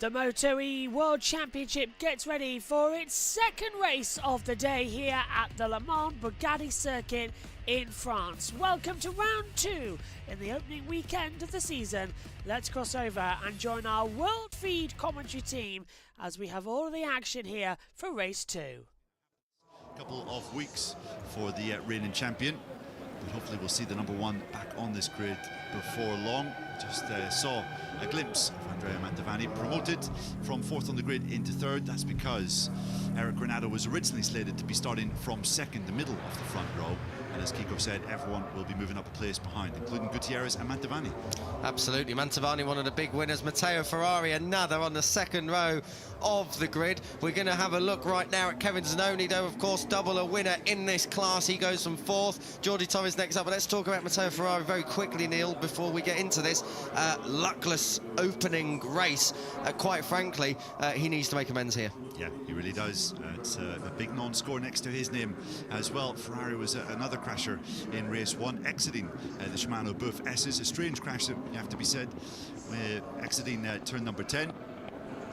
The Moto-E World Championship gets ready for its second race of the day here at the Le Mans Bugatti circuit in France. Welcome to round 2 in the opening weekend of the season. Let's cross over and join our World Feed commentary team as we have all of the action here for race 2. A couple of weeks for the reigning champion. But hopefully we'll see the number 1 back on this grid before long. Just saw a glimpse of Andrea Mantovani promoted from 4th on the grid into 3rd. That's because Eric Granado was originally slated to be starting from 2nd, the middle of the front row. And as Kiko said, everyone will be moving up a place behind, including Gutierrez and Mantovani. Absolutely. Mantovani, one of the big winners. Matteo Ferrari, another on the 2nd row of the grid. We're going to have a look right now at Kevin Zanoni, though, of course, double a winner in this class. He goes from 4th. Jordi Torres next up. But let's talk about Matteo Ferrari very quickly, Neil, before we get into this luckless opening race. Quite frankly, he needs to make amends here. Yeah, he really does. It's a big non-score next to his name as well. Ferrari was another crasher in race 1, exiting the Shimano Buff S's. A strange crash, you have to be said, exiting turn number 10.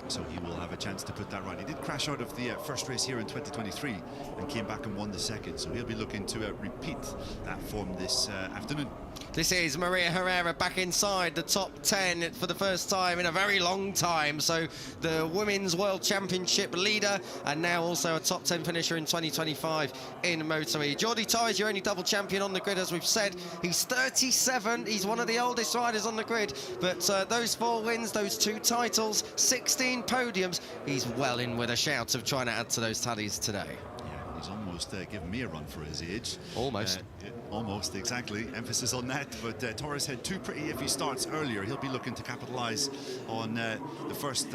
So he will have a chance to put that right. He did crash out of the first race here in 2023 and came back and won the second. So he'll be looking to repeat that form this afternoon. This is Maria Herrera back inside the top 10 for the first time in a very long time. So the Women's World Championship leader and now also a top 10 finisher in 2025 in Moto-E. Jordi Torres, your only double champion on the grid, as we've said. He's 37. He's one of the oldest riders on the grid. But those 4 wins, those 2 titles, 16 podiums, he's well in with a shout of trying to add to those tallies today. Yeah, he's almost given me a run for his age. Almost. Almost, exactly. Emphasis on that. But Torres had 2 pretty. If he starts earlier, he'll be looking to capitalise on the first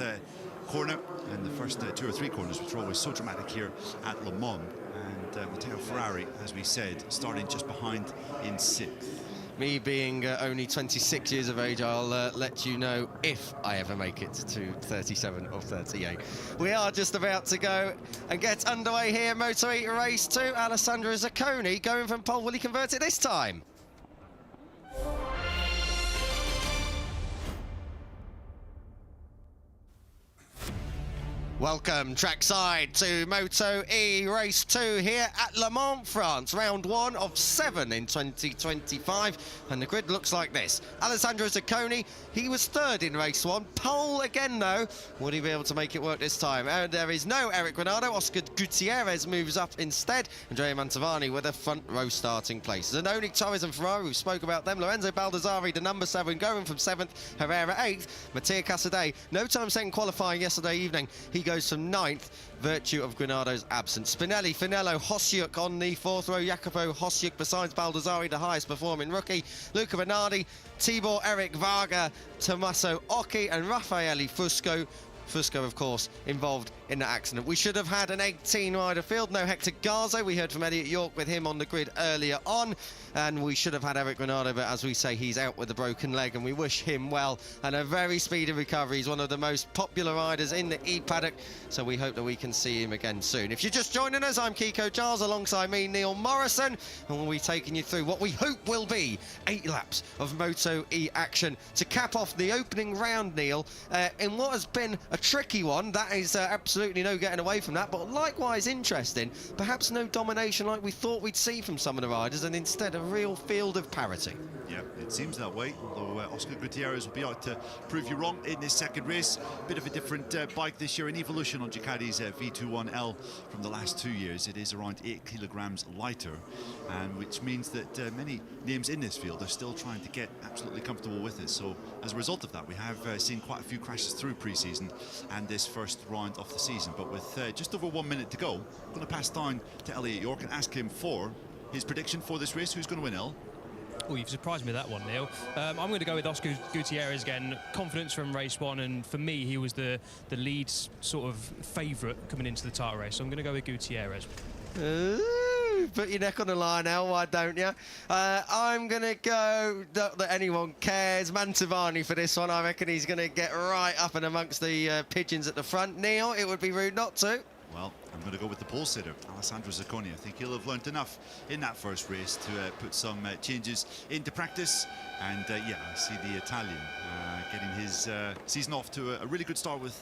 corner and the first 2 or 3 corners, which are always so dramatic here at Le Mans. And Matteo Ferrari, as we said, starting just behind in 6th. Me being only 26 years of age, I'll let you know if I ever make it to 37 or 38. We are just about to go and get underway here. Moto-E race 2. Alessandro Zacconi going from pole. Will he convert it this time? Welcome trackside to Moto-E Race 2 here at Le Mans, France. Round 1 of 7 in 2025. And the grid looks like this. Alessandro Zacconi, he was 3rd in Race 1. Pole again, though. Would he be able to make it work this time? And there is no Eric Granado. Oscar Gutierrez moves up instead. Andrea Mantovani with a front row starting place. Zanoni, Torres and Ferrari, we spoke about them. Lorenzo Baldassari, the number 7, going from 7th. Herrera 8th. Mattia Casadei, no time second qualifying yesterday evening. He goes from 9th, virtue of Granado's absence. Spinelli, Finello, Hosiuk on the 4th row. Jacopo Hosiuk, besides Baldassari, the highest performing rookie. Luca Bernardi, Tibor Eric Varga, Tommaso Occhi and Raffaele Fusco. Fusco, of course, involved in that accident. We should have had an 18-rider field. No Hector Garza. We heard from Elliot York with him on the grid earlier on. And we should have had Eric Granado, but as we say, he's out with a broken leg, and we wish him well and a very speedy recovery. He's one of the most popular riders in the E-Paddock, so we hope that we can see him again soon. If you're just joining us, I'm Kiko Giles, alongside me, Neil Morrison, and we'll be taking you through what we hope will be 8 laps of Moto-E action to cap off the opening round, Neil, in what has been a tricky one. That is absolutely no getting away from that, but likewise interesting. Perhaps no domination like we thought we'd see from some of the riders, and instead a real field of parity. Yeah, it seems that way, although Oscar Gutierrez will be out to prove you wrong in this second race. Bit of a different bike this year, an evolution on Ducati's V21L from the last 2 years. It is around 8 kilograms lighter, and which means that many names in this field are still trying to get absolutely comfortable with it. So as a result of that, we have seen quite a few crashes through pre-season and this first round of the season. But with just over 1 minute to go, I'm going to pass down to Elliot York and ask him for his prediction for this race. Who's going to win, El? Oh, you've surprised me with that one, Neil. I'm going to go with Oscar Gutierrez again. Confidence from race 1, and for me, he was the lead sort of favourite coming into the title race. So I'm going to go with Gutierrez. Ooh, put your neck on the line, El, why don't you? I'm going to go, not that anyone cares, Mantovani for this one. I reckon he's going to get right up and amongst the pigeons at the front. Neil, it would be rude not to. Well, I'm going to go with the pole sitter, Alessandro Zacconi. I think he'll have learnt enough in that first race to put some changes into practice. And yeah, I see the Italian getting his season off to a really good start with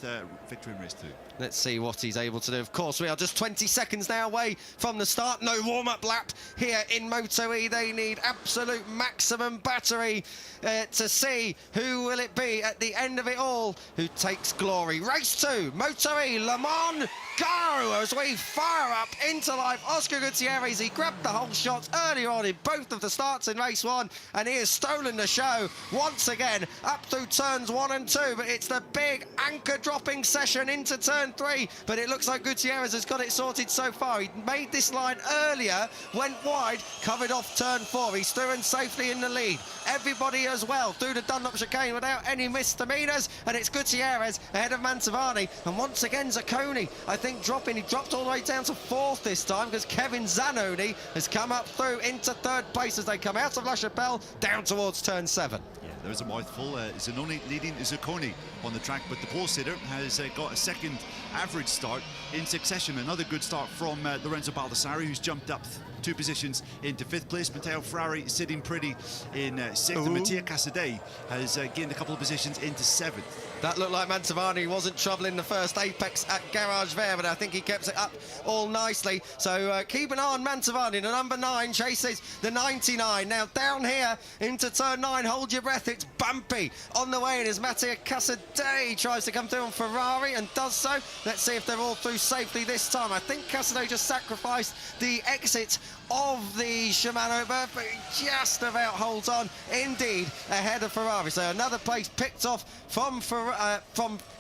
victory in race 2. Let's see what he's able to do. Of course, we are just 20 seconds now away from the start. No warm-up lap here in Moto E. They need absolute maximum battery to see who will it be at the end of it all who takes glory. Race 2, Moto E, Le Mans, go as we fire up into life. Oscar Gutierrez, he grabbed the whole shot earlier on in both of the starts in race 1, and he has stolen the show once again up through turns 1 and 2. But it's the big anchor dropping session into turn 3, but it looks like Gutierrez has got it sorted so far. He made this line earlier, went wide, covered off turn 4. He's through and safely in the lead. Everybody as well through the Dunlop chicane without any misdemeanors, and it's Gutierrez ahead of Mantovani, and once again Zacconi, I think, dropping. He dropped all the way down to 4th this time because Kevin Zanoni has come up through into 3rd place as they come out of La Chapelle down towards turn 7. Yeah, there's a mouthful. Zanoni leading Zacconi on the track, but the pole sitter has got a second average start in succession. Another good start from Lorenzo Baldassari, who's jumped up 2 positions into 5th place. Matteo Ferrari sitting pretty in 6th, and Mattia Casadei has gained a couple of positions into 7th. That looked like Mantovani wasn't troubling the first apex at Garage Vert, but I think he kept it up all nicely. So keep an eye on Mantovani. The number 9 chases the 99. Now down here into turn 9, hold your breath, it's bumpy on the way in as Mattia Casadei tries to come through on Ferrari and does so. Let's see if they're all through safely this time. I think Casadei just sacrificed the exit of the Shimano berth, but he just about holds on indeed ahead of Ferrari. So another place picked off from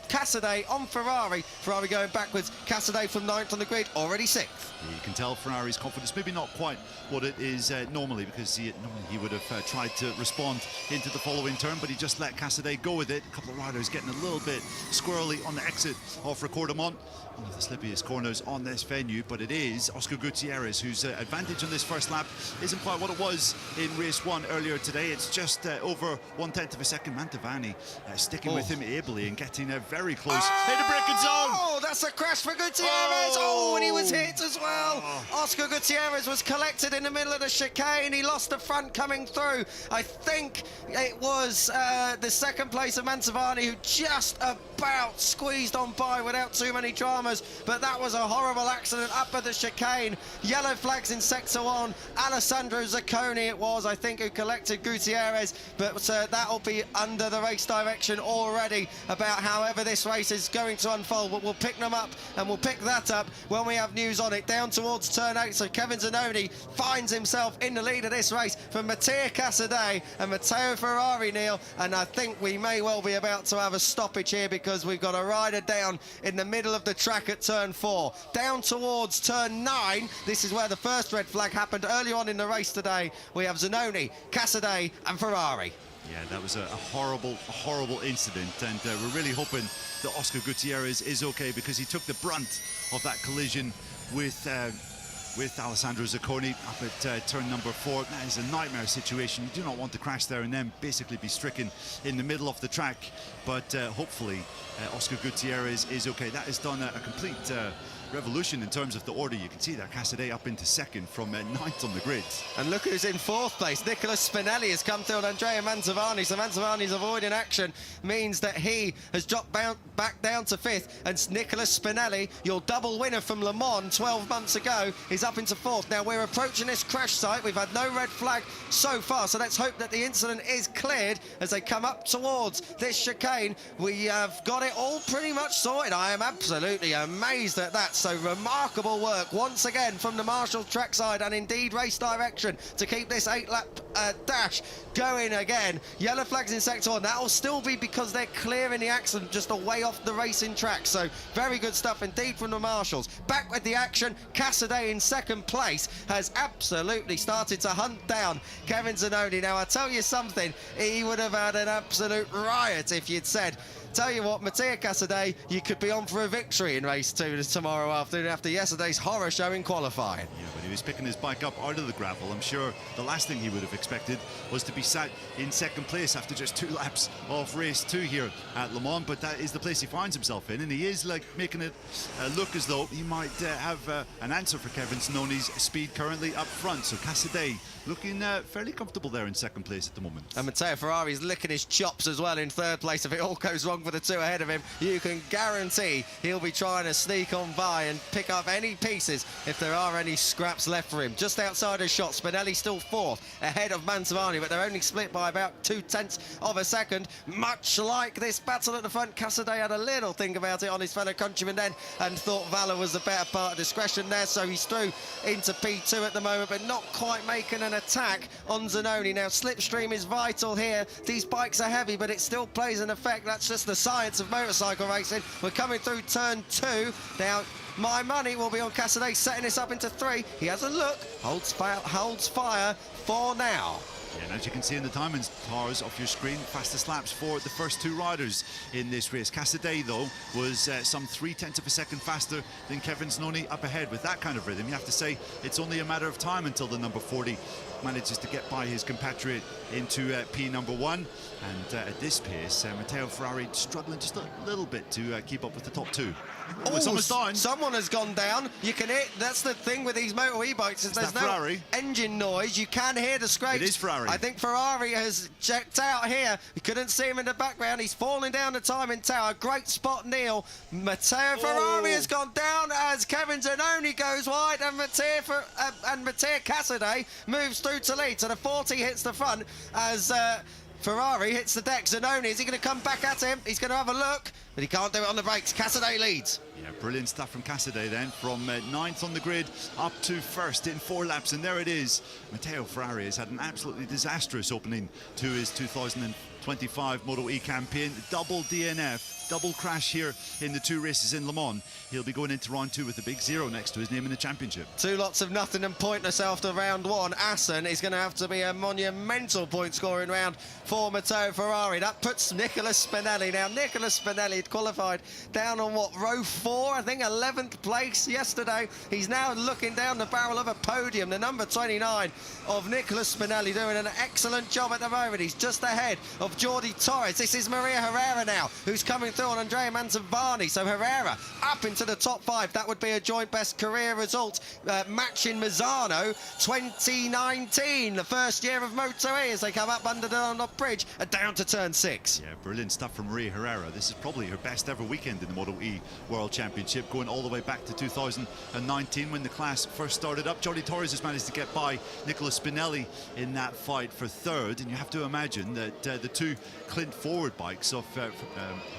Casadei on Ferrari. Ferrari going backwards. Casadei from 9th on the grid, already 6th. You can tell Ferrari's confidence, maybe not quite what it is normally, because normally he would have tried to respond into the following turn, but he just let Casadei go with it. A couple of riders getting a little bit squirrely on the exit of Recordamont. One of the slippiest corners on this venue, but it is Oscar Gutierrez whose advantage on this first lap isn't quite what it was in race 1 earlier today. It's just over 1/10 of a second. Mantovani sticking with him ably and getting very close. Hit the braking zone! Oh, that's a crash for Gutierrez! Oh, and he was hit as well. Oscar Gutierrez was collected in the middle of the chicane. He lost the front coming through. I think it was the 2nd place of Mantovani who just about squeezed on by without too many dramas, but that was a horrible accident up at the chicane. Yellow flags in sector 1. Alessandro Zacconi it was, I think, who collected Gutierrez, but that'll be under the race direction already about however this race is going to unfold. But we'll pick them up, and we'll pick that up when we have news on it. Down towards turn 8, so Kevin Zanoni finds himself in the lead of this race from Mattia Casadei and Matteo Ferrari, Neil, and I think we may well be about to have a stoppage here because we've got a rider down in the middle of the track at turn 4. Down towards turn 9, this is where the first red flag happened early on in the race today. We have Zanoni, Casadei and Ferrari. Yeah, that was a horrible incident, and we're really hoping that Oscar Gutierrez is okay, because he took the brunt of that collision with Alessandro Zacconi up at turn number 4. That is a nightmare situation. You do not want to crash there and then basically be stricken in the middle of the track, but hopefully Oscar Gutierrez is okay. That has done a complete revolution in terms of the order. You can see that Casadei up into 2nd from 9th on the grid. And look who's in 4th place. Nicolas Spinelli has come through on Andrea Mantovani, so Mantovani's avoiding action means that he has dropped back down to 5th, and Nicolas Spinelli, your double winner from Le Mans 12 months ago, is up into 4th. Now we're approaching this crash site. We've had no red flag so far, so let's hope that the incident is cleared as they come up towards this chicane. We have got it all pretty much sorted. I am absolutely amazed at that. So remarkable work once again from the Marshall trackside and indeed race direction to keep this 8-lap dash going again. Yellow flags in sector 1. That will still be because they're clearing the accident just away off the racing track. So very good stuff indeed from the Marshalls. Back with the action. Casadei in 2nd place has absolutely started to hunt down Kevin Zanoni. Now I tell you something, he would have had an absolute riot if you'd said Tell you what, Mattia Casadei, you could be on for a victory in race 2 tomorrow afternoon after yesterday's horror show in qualifying. Yeah, but he was picking his bike up out of the gravel. I'm sure the last thing he would have expected was to be sat in second place after just 2 laps of race 2 here at Le Mans, but that is the place he finds himself in, and he is like making it look as though he might have an answer for Kevin Snowni's speed currently up front. So Casadei looking fairly comfortable there in second place at the moment. And Matteo Ferrari's licking his chops as well in third place. If it all goes wrong for the 2 ahead of him, you can guarantee he'll be trying to sneak on by and pick up any pieces if there are any scraps left for him. Just outside his shot, Spinelli still 4th ahead of Mantovani, but they're only split by about 0.2 of a second. Much like this battle at the front, Casadei had a little think about it on his fellow countryman then and thought Valour was the better part of discretion there, so he's through into P2 at the moment, but not quite making an attack on Zanoni. Now, slipstream is vital here. These bikes are heavy, but it still plays an effect. That's just the science of motorcycle racing. We're coming through turn 2. Now, my money will be on Casadei, setting this up into 3. He has a look, holds fire for now. Yeah, and as you can see in the timings bars off your screen, fastest laps for the first 2 riders in this race. Casadei, though, was some 0.3 of a second faster than Kevin Snowni up ahead. With that kind of rhythm, you have to say it's only a matter of time until the number 40 manages to get by his compatriot into P number 1. And at this pace, Matteo Ferrari struggling just a little bit to keep up with the top 2. Oh, someone's down. Someone has gone down. You can hear, that's the thing with these motor e-bikes, is there's no Ferrari? engine noise. You can hear the scrapes. It is Ferrari. I think Ferrari has checked out here. You couldn't see him in the background. He's falling down the timing tower. Great spot, Neil. Matteo Ferrari has gone down as Kevin Zanoni goes wide, and Mattia Casadei moves through to lead. So the 40 hits the front as Ferrari hits the deck. Zanoni, is he going to come back at him? He's going to have a look, but he can't do it on the brakes. Casadei leads. Yeah, brilliant stuff from Casadei then, from 9th on the grid up to 1st in 4 laps, and there it is. Matteo Ferrari has had an absolutely disastrous opening to his 2025 Moto E campaign. Double DNF, double crash here in the 2 races in Le Mans. He'll be going into round 2 with a big 0 next to his name in the championship. 2 lots of nothing and pointless after round 1. Assen is going to have to be a monumental point scoring round for Matteo Ferrari. That puts Nicolas Spinelli. Now, Nicolas Spinelli had qualified down on what, row 4, I think 11th place yesterday. He's now looking down the barrel of a podium. The number 29 of Nicolas Spinelli doing an excellent job at the moment. He's just ahead of Jordi Torres. This is Maria Herrera now, who's coming through on Andrea Mantovani. So Herrera up into the top 5. That would be a joint best career result, matching Mazzano 2019, the first year of Moto E, as they come up under the Dunlop Bridge and down to turn 6. Yeah, brilliant stuff from Maria Herrera. This is probably her best ever weekend in the Moto E World Championship, going all the way back to 2019 when the class first started up. Jordi Torres has managed to get by Nicolas Spinelli in that fight for 3rd, and you have to imagine that the 2 Clint forward bikes of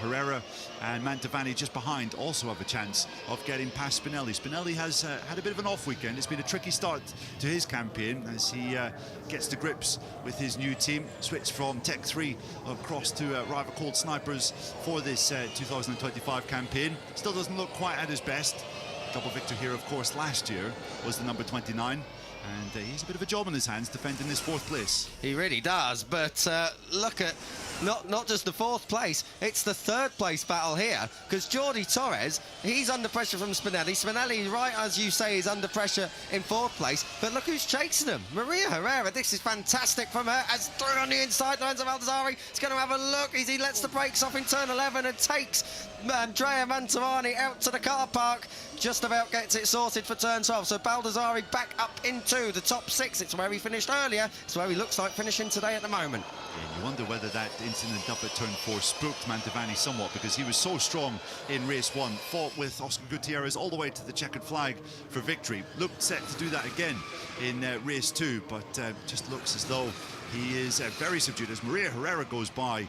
Herrera and Mantovani just behind also have a chance of getting past Spinelli. Spinelli has had a bit of an off weekend. It's been a tricky start to his campaign as he gets to grips with his new team. Switched from Tech 3 across to rival Cold Snipers for this 2025 campaign. Still doesn't look quite at his best. Double victor here, of course, last year was the number 29. And he's a bit of a job on his hands defending this 4th place. He really does, but look at not just the 4th place, it's the 3rd place battle here, because Jordi Torres, he's under pressure from Spinelli. Spinelli, right as you say, is under pressure in 4th place, but look who's chasing him. Maria Herrera. This is fantastic from her, as through on the inside lines of Baldassari. He's going to have a look as he lets the brakes off in turn 11 and takes Andrea Mantovani out to the car park. Just about gets it sorted for turn 12. So Baldassari back up into the top 6. It's where he finished earlier. It's where he looks like finishing today at the moment. Yeah, you wonder whether that incident up at turn 4 spooked Mantovani somewhat, because he was so strong in race 1. Fought with Oscar Gutierrez all the way to the checkered flag for victory. Looked set to do that again in race 2, but just looks as though he is very subdued as Maria Herrera goes by.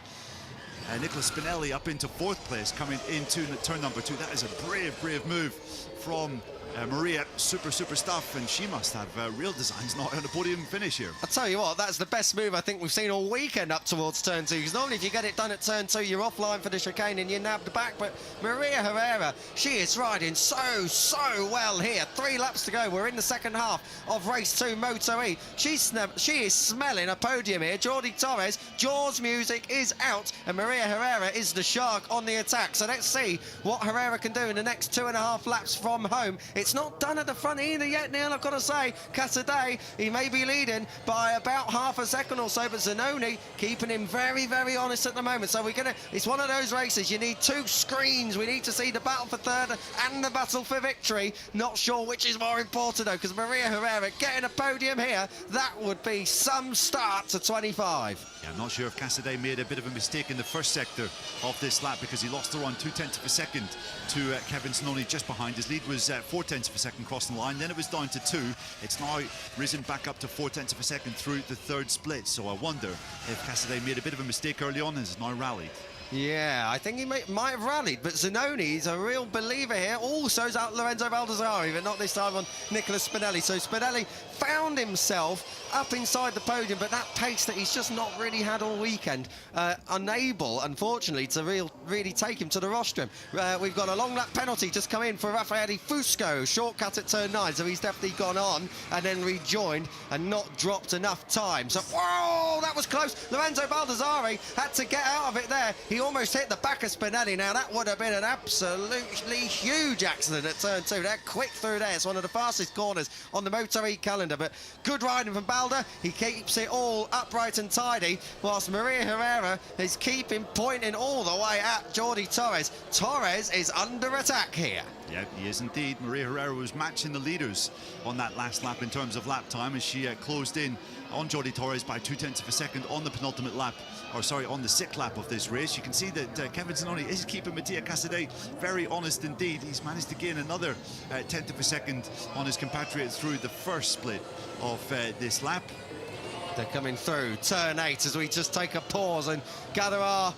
Nicolas Spinelli up into 4th place, coming into turn number 2. That is a brave move from Maria, super stuff, and she must have real designs not on a podium finish here. I'll tell you what, that's the best move I think we've seen all weekend up towards turn 2, because normally if you get it done at turn 2, you're offline for the chicane and you're nabbed back, but Maria Herrera, she is riding so well here. 3 laps to go. We're in the second half of race 2 Moto E. She is smelling a podium here. Jordi Torres, Jaws music is out, and Maria Herrera is the shark on the attack. So let's see what Herrera can do in the next 2.5 laps from home. It's not done at the front either yet, Neil, I've got to say. Casadei, he may be leading by about half a second or so, but Zanoni keeping him very honest at the moment. So it's one of those races, you need 2 screens. We need to see the battle for third and the battle for victory. Not sure which is more important though, because Maria Herrera getting a podium here, that would be some start to 25. Yeah, I'm not sure if Casadei made a bit of a mistake in the first sector of this lap, because he lost around 0.2 of a second to Kevin Zanoni just behind. His lead was 0.4 of a second crossing the line, then it was down to 2. It's now risen back up to 0.4 of a second through the third split. So I wonder if Casadei made a bit of a mistake early on and has now rallied. Yeah, I think he might have rallied, but Zanoni is a real believer here. Also is out Lorenzo Baldassari, but not this time on Nicola Spinelli. So Spinelli found himself up inside the podium, but that pace that he's just not really had all weekend, unable, unfortunately, to really take him to the rostrum. We've got a long lap penalty just come in for Raffaele Fusco, shortcut at turn 9, so he's definitely gone on and then rejoined and not dropped enough time. So, whoa, that was close. Lorenzo Baldassari had to get out of it there. He almost hit the back of Spinelli. Now, that would have been an absolutely huge accident at turn 2. They're quick through there. It's one of the fastest corners on the Moto E calendar, but good riding from Balda. He keeps it all upright and tidy, whilst Maria Herrera is pointing all the way at Jordi Torres. Torres is under attack here. Yeah, he is indeed. Maria Herrera was matching the leaders on that last lap in terms of lap time, as she closed in on Jordi Torres by 0.2 of a second on the penultimate lap, or sorry, on the 6th lap of this race. You can see that Kevin Zanoni is keeping Mattia Casadei very honest indeed. He's managed to gain another 0.1 of a second on his compatriot through the first split of this lap. They're coming through turn 8 as we just take a pause and gather our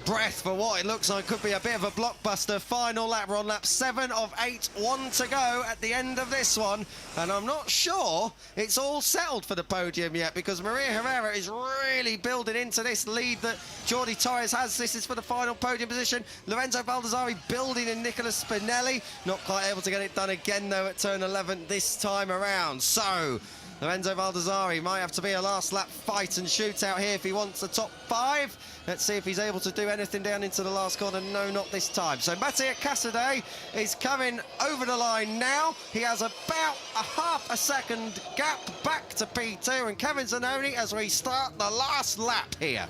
breath for what it looks like could be a bit of a blockbuster final lap. We're on lap 7 of 8, 1 to go at the end of this one, and I'm not sure it's all settled for the podium yet, because Maria Herrera is really building into this lead that Jordi Torres has. This is for the final podium position. Lorenzo Baldassari building in Nicola Spinelli, not quite able to get it done again though at turn 11 this time around. So Lorenzo Baldassari might have to be a last lap fight and shootout here if he wants the top 5. Let's see if he's able to do anything down into the last corner. No, not this time. So Mattia Casadei is coming over the line now. He has about a half a second gap back to P2, and Kevin Zanoni as we start the last lap here.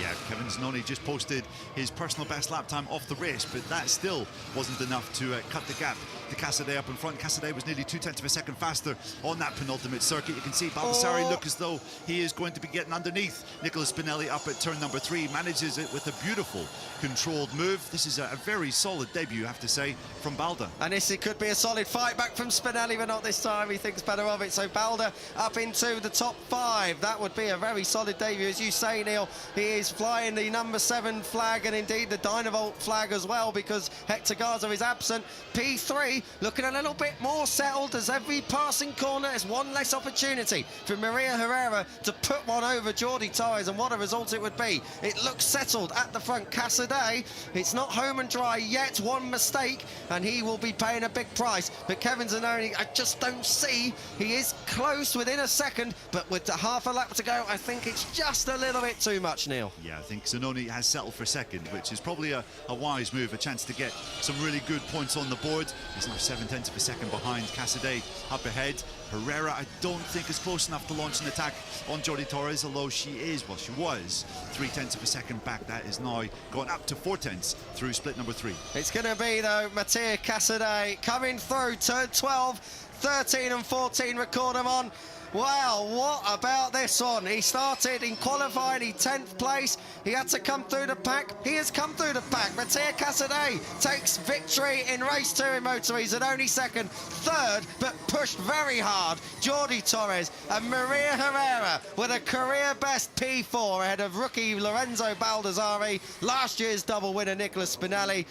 Yeah, Kevin Zanoni just posted his personal best lap time off the race, but that still wasn't enough to cut the gap to Casadei up in front. Casadei was nearly 0.2 of a second faster on that penultimate circuit. You can see Baldassari look as though he is going to be getting underneath Nicola Spinelli up at turn number 3. Manages it with a beautiful controlled move. This is a very solid debut, you have to say, from Balda. And it could be a solid fight back from Spinelli, but not this time. He thinks better of it. So Balda up into the top 5. That would be a very solid debut. As you say, Neil, he is flying the number 7 flag, and indeed the Dynavolt flag as well, because Hector Garza is absent. P3 looking a little bit more settled, as every passing corner is one less opportunity for Maria Herrera to put one over Jordi Torres, and what a result it would be. It looks settled at the front. Casadei, it's not home and dry yet. One mistake and he will be paying a big price. But Kevin Zanoni, I just don't see. He is close within a second, but with the half a lap to go, I think it's just a little bit too much, Neil. Yeah, I think Zanoni has settled for second, which is probably a wise move, a chance to get some really good points on the board. He's now 0.7 of a second behind. Casadei up ahead. Herrera, I don't think is close enough to launch an attack on Jordi Torres, although she is, well, she was 0.3 of a second back. That is now gone up to 0.4 through split number 3. It's going to be, though, Mattia Casadei coming through turn 12, 13 and 14 record them on. Wow, what about this one? He started in qualifying, he 10th place. He had to come through the pack. He has come through the pack. Mattia Casadei takes victory in race 2 in Moto E. Zanoni second, third, but pushed very hard. Jordi Torres and Maria Herrera with a career best P4 ahead of rookie Lorenzo Baldassari, last year's double winner Nicola Spinelli.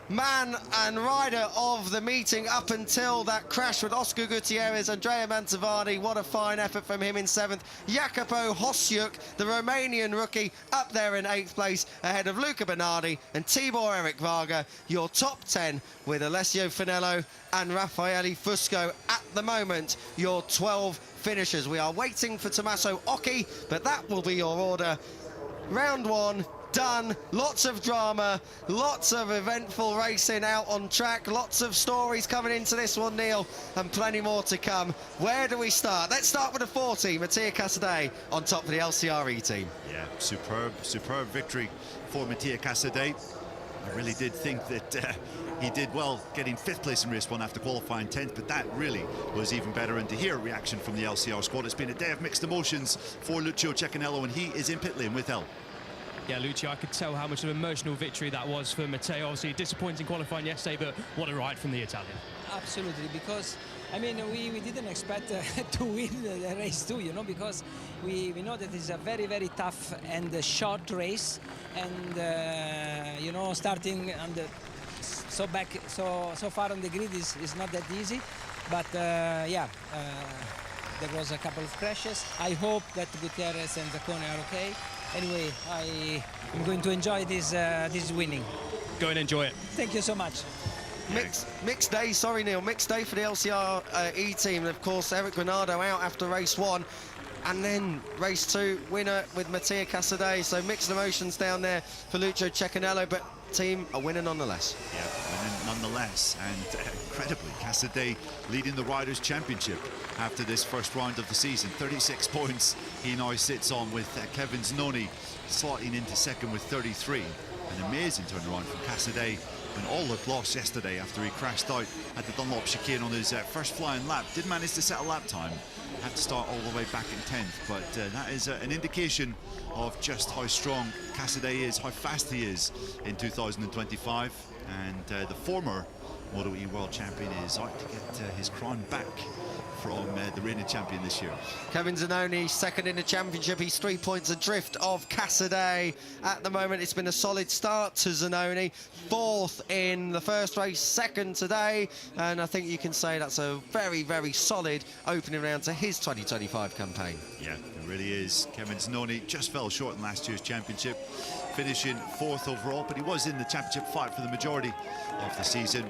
man and rider of the meeting up until that crash with Oscar Gutierrez. Andrea Mantovani, what a fine effort from him in 7th. Jacopo Hosjuk, the Romanian rookie, up there in 8th place ahead of Luca Bernardi and Tibor Eric Varga. Your top 10 with Alessio Finello and Raffaele Fusco at the moment, your 12 finishers. We are waiting for Tommaso Occhi, but that will be your order. Round 1 done. Lots of drama, lots of eventful racing out on track, lots of stories coming into this one, Neil, and plenty more to come. Where do we start? Let's start with the 40, Mattia Casadei on top of the LCRE team. Yeah, superb victory for Mattia Casadei. I really did think that he did well getting 5th place in race 1 after qualifying 10th, but that really was even better. And to hear a reaction from the LCR squad, it's been a day of mixed emotions for Lucio Cecchinello, and he is in pit lane with El. Yeah, Lucio, I could tell how much of an emotional victory that was for Matteo. Obviously, disappointing qualifying yesterday, but what a ride from the Italian. Absolutely, because, I mean, we didn't expect to win the race too, you know, because we know that it's a very, very tough and short race. And, you know, starting on the so far on the grid is not that easy. But, yeah, there was a couple of crashes. I hope that Gutierrez and Zaccone are okay. Anyway, I'm going to enjoy this winning. Go and enjoy it. Thank you so much. Mixed day, sorry Neil, mixed day for the LCRE team. Of course, Eric Granado out after race 1. And then race 2, winner with Mattia Casadei. So mixed emotions down there for Lucio Cecchinello, but team a winner nonetheless. Yeah, winning nonetheless, and incredibly, Casadei leading the Riders' Championship after this first round of the season. 36 points he now sits on, with Kevin Znoni slotting into 2nd with 33. An amazing turnaround from Casadei, when all looked lost yesterday after he crashed out at the Dunlop chicane on his first flying lap. Did manage to set a lap time, had to start all the way back in 10th, but that is an indication of just how strong Casadei is, how fast he is in 2025. And the former Moto E World Champion is out to get his crown back from the reigning champion this year. Kevin Zanoni 2nd in the championship. He's 3 points adrift of Casadei at the moment. It's been a solid start to Zanoni. 4th in the first race, 2nd today, and I think you can say that's a very, very solid opening round to his 2025 campaign. Yeah, it really is. Kevin Zanoni just fell short in last year's championship, finishing 4th overall, but he was in the championship fight for the majority of the season.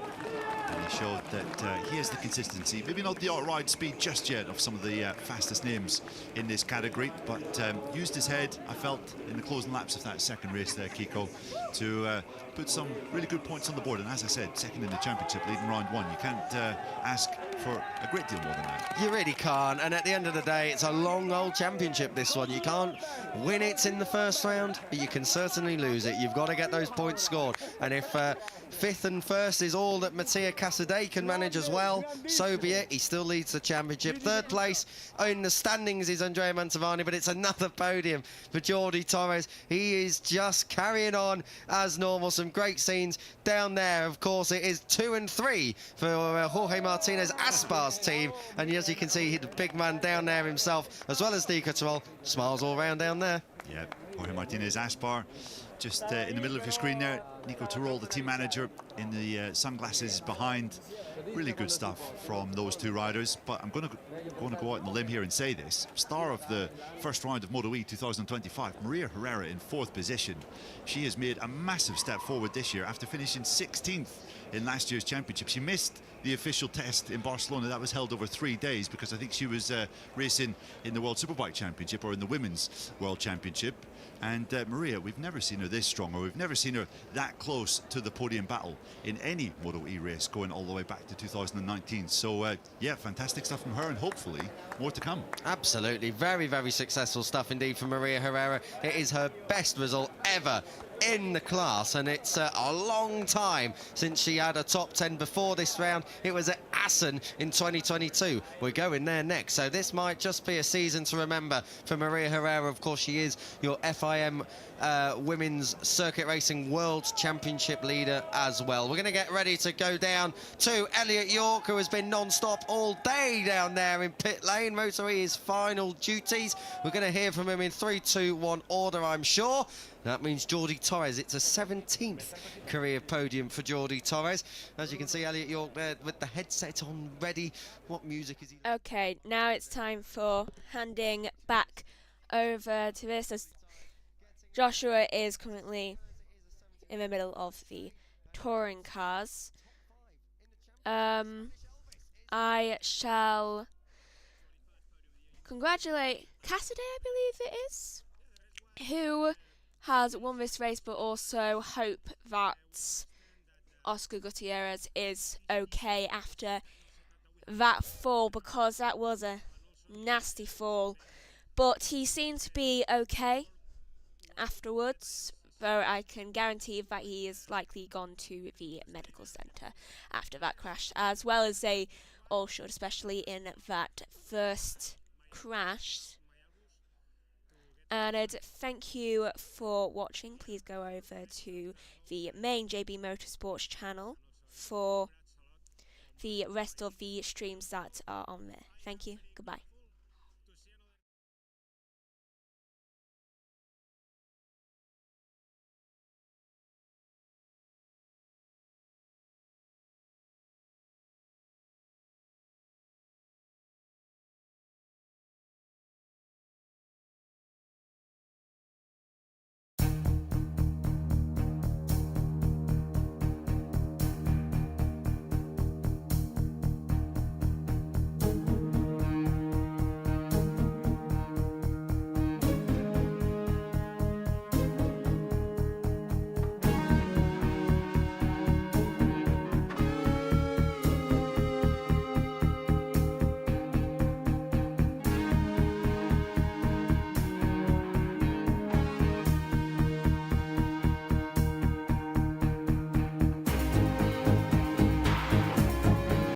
And he showed that he has the consistency, maybe not the outright speed just yet of some of the fastest names in this category, but used his head, I felt, in the closing laps of that 2nd race there, Kiko, to put some really good points on the board. And as I said, 2nd in the championship, leading round 1. You can't ask for a great deal more than that. You really can't, and at the end of the day, it's a long old championship, this one. You can't win it in the first round, but you can certainly lose it. You've got to get those points scored, and if 5th and 1st is all that Mattia Casadei can manage as well, so be it. He still leads the championship. 3rd place in the standings is Andrea Mantovani, but it's another podium for Jordi Torres. He is just carrying on as normal. Some great scenes down there. Of course, it is 2 and 3 for Jorge Martinez Aspar's team, and as you can see, the big man down there himself, as well as Nico Terol. Smiles all round down there. Yeah, Jorge Martinez Aspar, just in the middle of your screen there. Nico Terol, the team manager, in the sunglasses behind. Really good stuff from those two riders. But I'm going to go out on a limb here and say this. Star of the first round of Moto E 2025, Maria Herrera in 4th position. She has made a massive step forward this year after finishing 16th in last year's championship. She missed the official test in Barcelona. That was held over 3 days because I think she was racing in the World Superbike Championship or in the Women's World Championship. And Maria, we've never seen her this strong, or we've never seen her that close to the podium battle in any Moto E race, going all the way back to 2019. So, yeah, fantastic stuff from her, and hopefully more to come. Absolutely. Very, very successful stuff indeed for Maria Herrera. It is her best result ever in the class, and it's a long time since she had a top 10 before this round. It was at Assen in 2022. We're going there next, so this might just be a season to remember for Maria Herrera. Of course, she is your FIM Women's Circuit Racing World Championship leader as well. We're going to get ready to go down to Elliot York, who has been non-stop all day down there in pit lane, motoring his final duties. We're going to hear from him in 3, 2, 1 order, I'm sure. That means Jordi Torres. It's a 17th career podium for Jordi Torres. As you can see, Elliot York there with the headset on ready. What music is he? Okay, now it's time for handing back over to this, as Joshua is currently in the middle of the touring cars. I shall congratulate Cassidy, I believe it is, who has won this race, but also hope that Oscar Gutierrez is okay after that fall, because that was a nasty fall. But he seemed to be okay afterwards, though I can guarantee that he is likely gone to the medical centre after that crash, as well as they all should, especially in that first crash. And thank you for watching. Please go over to the main JB Motorsports channel for the rest of the streams that are on there. Thank you. Goodbye.